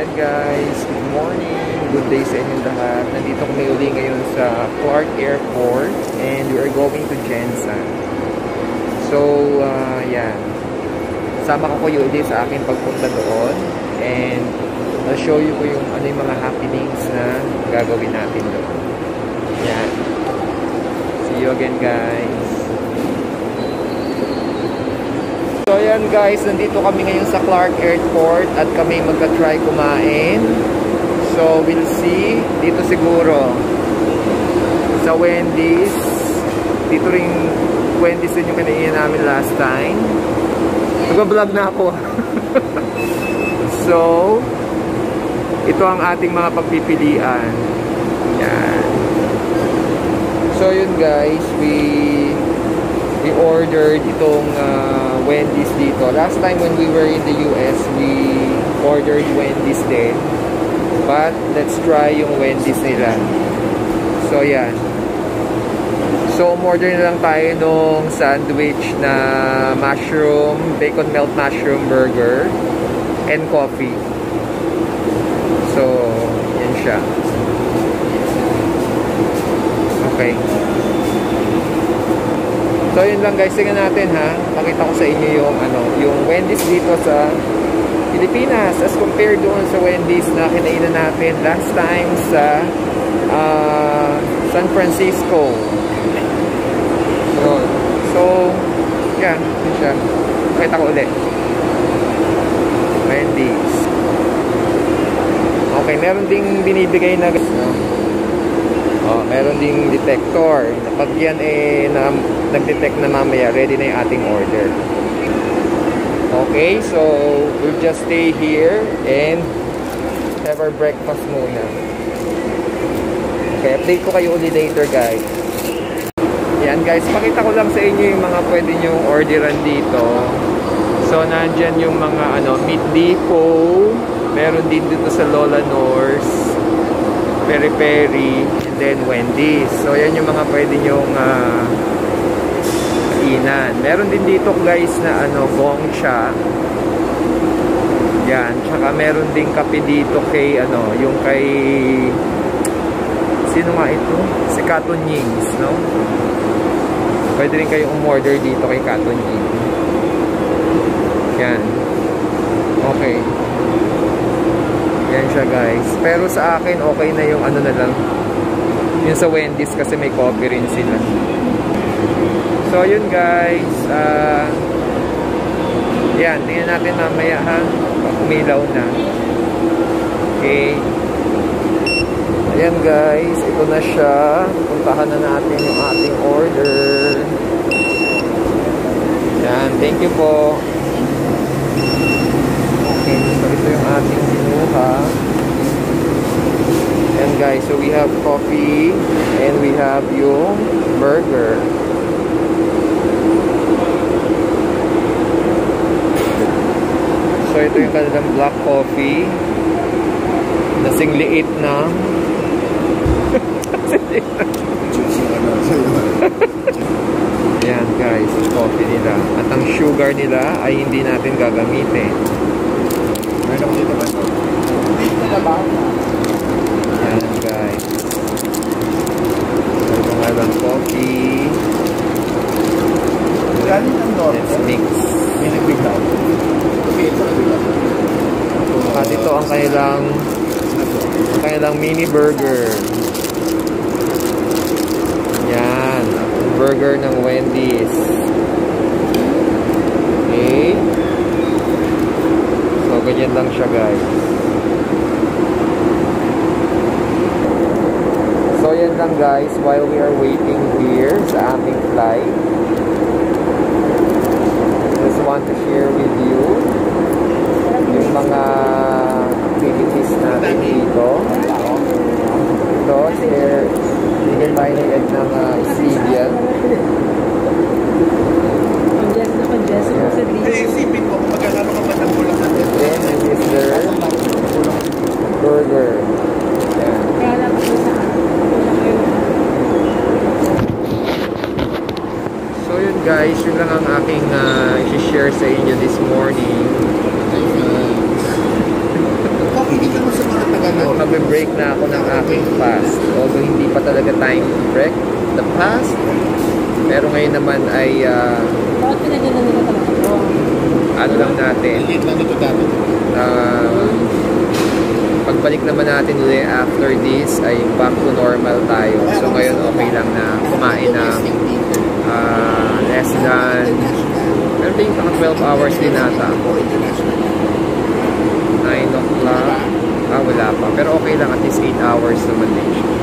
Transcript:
Ayan guys, good morning, good day sa inyong lahat. Nandito kami uli ngayon sa Clark Airport and we are going to Jensen. So, yan. Sama ko kayo ulit sa aking pagpunta doon and I'll show you ko yung ano yung mga happenings na gagawin natin doon. Yan. See you again guys. So ayan guys, nandito kami ngayon sa Clark Airport at kami magka-try kumain. So we'll see dito siguro sa Wendy's. Dito rin Wendy's din yung kinain namin last time. Nag-vlog na ako. So ito ang ating mga pagpipilian. Yan. So yun guys, we ordered itong Wendy's dito. Last time when we were in the US, we ordered Wendy's din. But let's try yung Wendy's nila. So yan. So umorder na lang tayo nung sandwich na mushroom, bacon melt mushroom burger and coffee. So yan siya. Okay. So yun lang guys, tingnan natin ha. Pakita ko sa inyo yung yung Wendy's dito sa Pilipinas as compared doon sa Wendy's na kinainan natin last time sa San Francisco. So yeah, yun siya. Pakita ko ulit. Wendy's. Okay, meron ding binibigay na meron ding detector. Pag yan nag-detect na mamaya, ready na yung ating order. Okay, so we'll just stay here and have our breakfast muna. Okay, update ko kayo ulit later guys. Yan guys, pakita ko lang sa inyo yung mga pwede nyong orderan dito. So nandyan yung mga Meat Depot. Meron din dito sa Lola North, Peri Peri, and then Wendy's. So yan yung mga pwede nyong kainan. Meron din dito guys na Gongcha. Yan, tsaka meron din kape dito kay yung kay sino nga ito? Si Katon Yings, no? Pwede rin kayong umorder dito kay Katon Yings. Yan. Okay. Yan siya guys. Pero sa akin okay na yung na lang. Yung sa Wendy's kasi may coffee rin sila. So yun guys. Yan. Tingnan natin mamaya ha. Pag umilaw na. Okay. Ayan guys. Ito na siya. Puntahan na natin yung ating order. Yan. Thank you po. Okay, so ito yung ating binuha. And guys, so we have coffee and we have yung burger. So ito yung kanilang black coffee. Nasing liit na. Yan guys, yung coffee nila. At ang sugar nila ay hindi natin gagamitin. Yan guys. So ito nga lang coffee. Let's mix. At ito ang kanilang mini burger. Yan. Ang burger ng Wendy's. Okay. So ganyan lang siya guys. So yan lang guys, while we are waiting here sa aming flight, just want to share with you yung mga activities natin dito. Ito, share, bigyan tayo ng egg ng Sibian. Isipin ko, magkakano ka pa ng bulak na ito. Then, this is their burger. Yan. So yun guys, yun lang ang aking i-share sa inyo this morning. Okay, magbe-break na ako ng aking fast. Although hindi pa talaga time to break the fast. Pero ngayon naman ay Bakit pinagyan na nila talaga? ano lang natin. Liit lang dito dati. Pagbalik naman natin ulit after this ay back to normal tayo. So ngayon okay lang na kumain ng less than, pero tingin ka 12 hours din nata. 9 o'clock. Wala pa. Pero okay lang, at least 8 hours naman din siya.